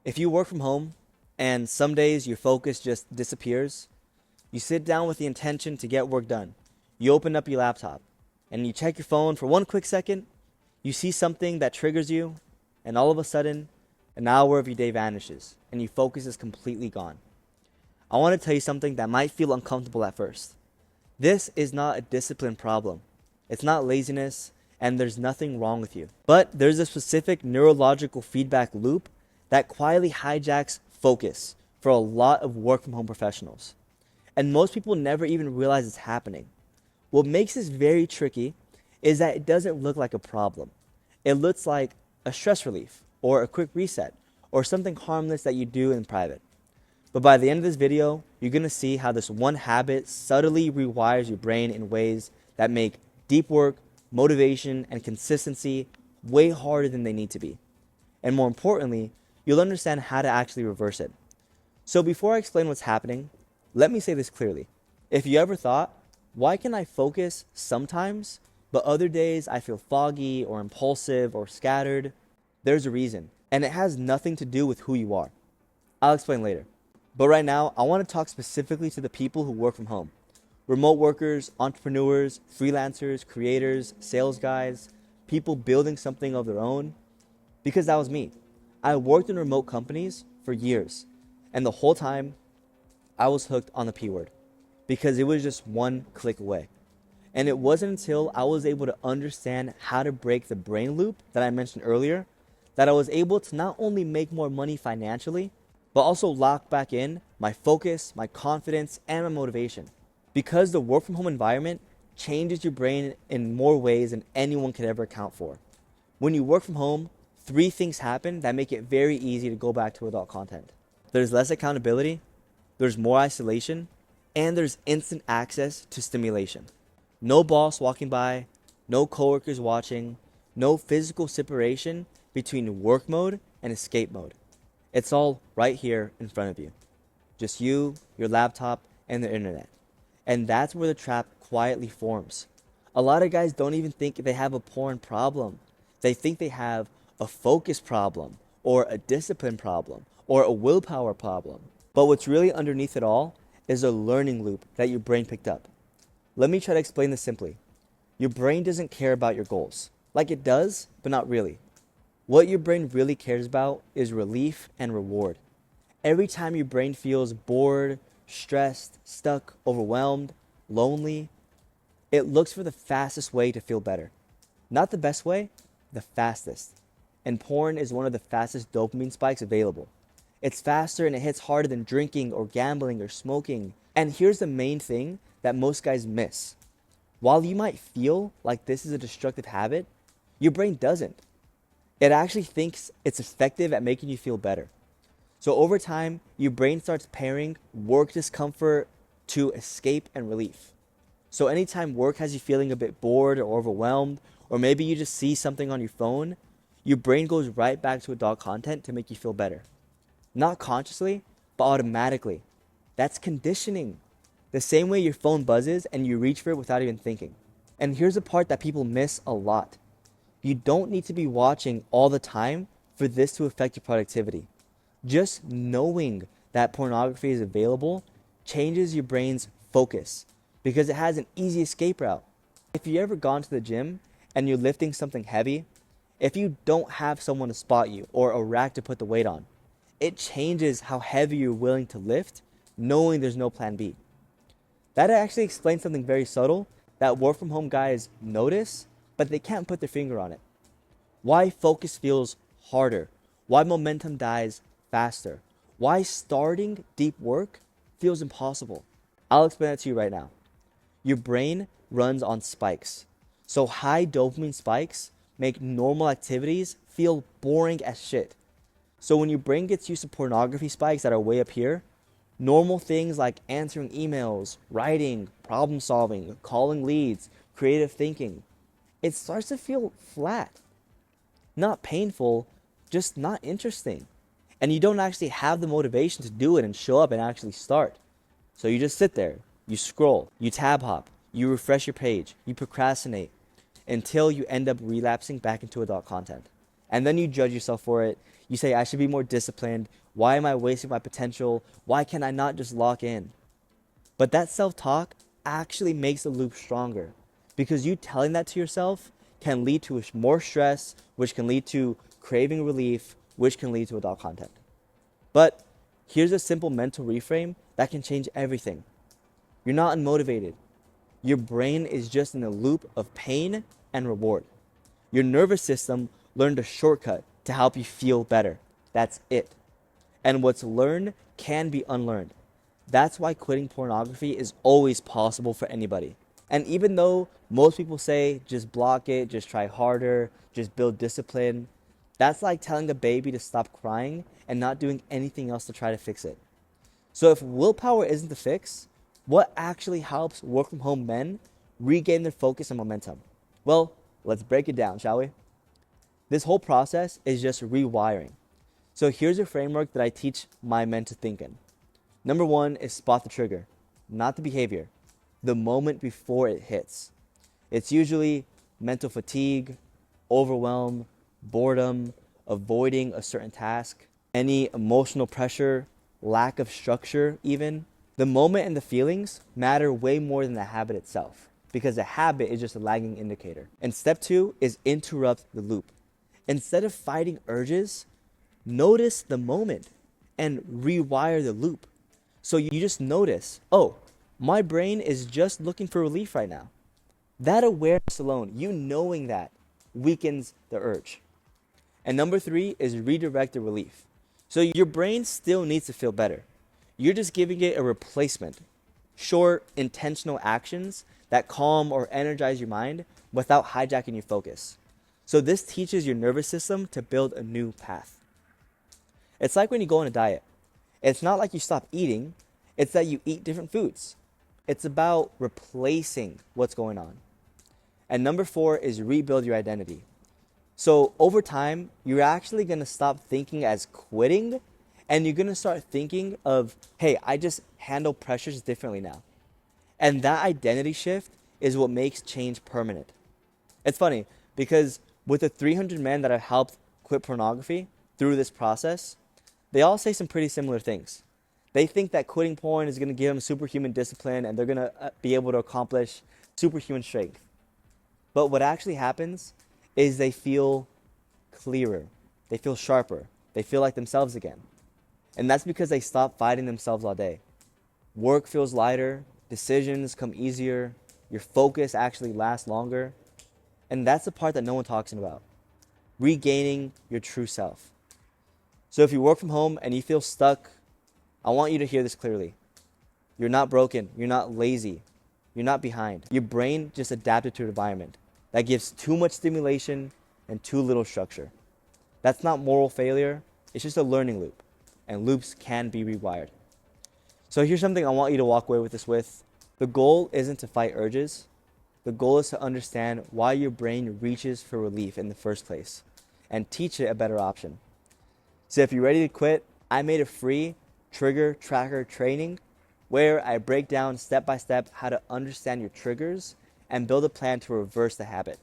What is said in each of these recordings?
If you work from home and some days your focus just disappears, you sit down with the intention to get work done. You open up your laptop and you check your phone for one quick second. You see something that triggers you, and all of a sudden, an hour of your day vanishes and your focus is completely gone. I want to tell you something that might feel uncomfortable at first. This is not a discipline problem. It's not laziness, and there's nothing wrong with you. But there's a specific neurological feedback loop that quietly hijacks focus for a lot of work from home professionals. And most people never even realize it's happening. What makes this very tricky is that it doesn't look like a problem. It looks like a stress relief, or a quick reset, or something harmless that you do in private. But by the end of this video, you're going to see how this one habit subtly rewires your brain in ways that make deep work, motivation, and consistency way harder than they need to be. And more importantly, you'll understand how to actually reverse it. So before I explain what's happening, let me say this clearly. If you ever thought, why can I focus sometimes, but other days I feel foggy or impulsive or scattered? There's a reason, and it has nothing to do with who you are. I'll explain later. But right now, I want to talk specifically to the people who work from home. Remote workers, entrepreneurs, freelancers, creators, sales guys, people building something of their own. Because that was me. I worked in remote companies for years, and the whole time, I was hooked on the P word. Because it was just one click away. And it wasn't until I was able to understand how to break the brain loop that I mentioned earlier that I was able to not only make more money financially, but also lock back in my focus, my confidence, and my motivation. Because the work from home environment changes your brain in more ways than anyone could ever account for. When you work from home, three things happen that make it very easy to go back to adult content. There's less accountability, there's more isolation, and there's instant access to stimulation. No boss walking by, no coworkers watching, no physical separation between work mode and escape mode. It's all right here in front of you. Just you, your laptop, and the internet. And that's where the trap quietly forms. A lot of guys don't even think they have a porn problem. They think they have a focus problem, or a discipline problem, or a willpower problem. But what's really underneath it all is a learning loop that your brain picked up. Let me try to explain this simply. Your brain doesn't care about your goals. Like it does, but not really. What your brain really cares about is relief and reward. Every time your brain feels bored, stressed, stuck, overwhelmed, lonely, it looks for the fastest way to feel better. Not the best way, the fastest. And porn is one of the fastest dopamine spikes available. It's faster and it hits harder than drinking or gambling or smoking. And here's the main thing that most guys miss. While you might feel like this is a destructive habit, your brain doesn't. It actually thinks it's effective at making you feel better. So over time, your brain starts pairing work discomfort to escape and relief. So anytime work has you feeling a bit bored or overwhelmed, or maybe you just see something on your phone, your brain goes right back to adult content to make you feel better. Not consciously, but automatically. That's conditioning. The same way your phone buzzes and you reach for it without even thinking. And here's the part that people miss a lot. You don't need to be watching all the time for this to affect your productivity. Just knowing that pornography is available changes your brain's focus because it has an easy escape route. If you ever gone to the gym and you're lifting something heavy, if you don't have someone to spot you or a rack to put the weight on, it changes how heavy you're willing to lift knowing there's no plan B. That actually explains something very subtle that work from home guys notice, but they can't put their finger on it. Why focus feels harder, why momentum dies faster, why starting deep work feels impossible. I'll explain that to you right now. Your brain runs on spikes. So high dopamine spikes make normal activities feel boring as shit. So when your brain gets used to pornography spikes that are way up here, normal things like answering emails, writing, problem solving, calling leads, creative thinking, it starts to feel flat. Not painful, just not interesting. And you don't actually have the motivation to do it and show up and actually start. So you just sit there, you scroll, you tab hop, you refresh your page, you procrastinate until you end up relapsing back into adult content. And then you judge yourself for it. You say, I should be more disciplined. Why am I wasting my potential? Why can I not just lock in? But that self-talk actually makes the loop stronger, because you telling that to yourself can lead to more stress, which can lead to craving relief, which can lead to adult content. But here's a simple mental reframe that can change everything. You're not unmotivated. Your brain is just in a loop of pain and reward. Your nervous system learned a shortcut to help you feel better. That's it. And what's learned can be unlearned. That's why quitting pornography is always possible for anybody. And even though most people say, just block it, just try harder, just build discipline, that's like telling a baby to stop crying and not doing anything else to try to fix it. So if willpower isn't the fix, what actually helps work from home men regain their focus and momentum? Well, let's break it down, shall we? This whole process is just rewiring. So here's a framework that I teach my men to think in. Number 1 is spot the trigger, not the behavior, the moment before it hits. It's usually mental fatigue, overwhelm, boredom, avoiding a certain task, any emotional pressure, lack of structure even. The moment and the feelings matter way more than the habit itself, because the habit is just a lagging indicator. And step 2 is interrupt the loop. Instead of fighting urges, notice the moment and rewire the loop. So you just notice, oh, my brain is just looking for relief right now. That awareness alone, you knowing that, weakens the urge. And number 3 is redirect the relief. So your brain still needs to feel better. You're just giving it a replacement. Short, intentional actions that calm or energize your mind without hijacking your focus. So this teaches your nervous system to build a new path. It's like when you go on a diet. It's not like you stop eating, it's that you eat different foods. It's about replacing what's going on. And number 4 is rebuild your identity. So over time, you're actually going to stop thinking as quitting, and you're going to start thinking of, hey, I just handle pressures differently now. And that identity shift is what makes change permanent. It's funny, because with the 300 men that I've helped quit pornography through this process, they all say some pretty similar things. They think that quitting porn is going to give them superhuman discipline and they're going to be able to accomplish superhuman strength. But what actually happens is they feel clearer. They feel sharper. They feel like themselves again. And that's because they stop fighting themselves all day. Work feels lighter. Decisions come easier. Your focus actually lasts longer. And that's the part that no one talks about. Regaining your true self. So if you work from home and you feel stuck, I want you to hear this clearly. You're not broken. You're not lazy. You're not behind. Your brain just adapted to an environment that gives too much stimulation and too little structure. That's not moral failure. It's just a learning loop. And loops can be rewired. So here's something I want you to walk away with this with. The goal isn't to fight urges. The goal is to understand why your brain reaches for relief in the first place and teach it a better option. So if you're ready to quit, I made a free trigger tracker training where I break down step by step how to understand your triggers and build a plan to reverse the habit.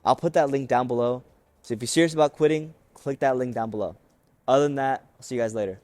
I'll put that link down below. So if you're serious about quitting, click that link down below. Other than that, I'll see you guys later.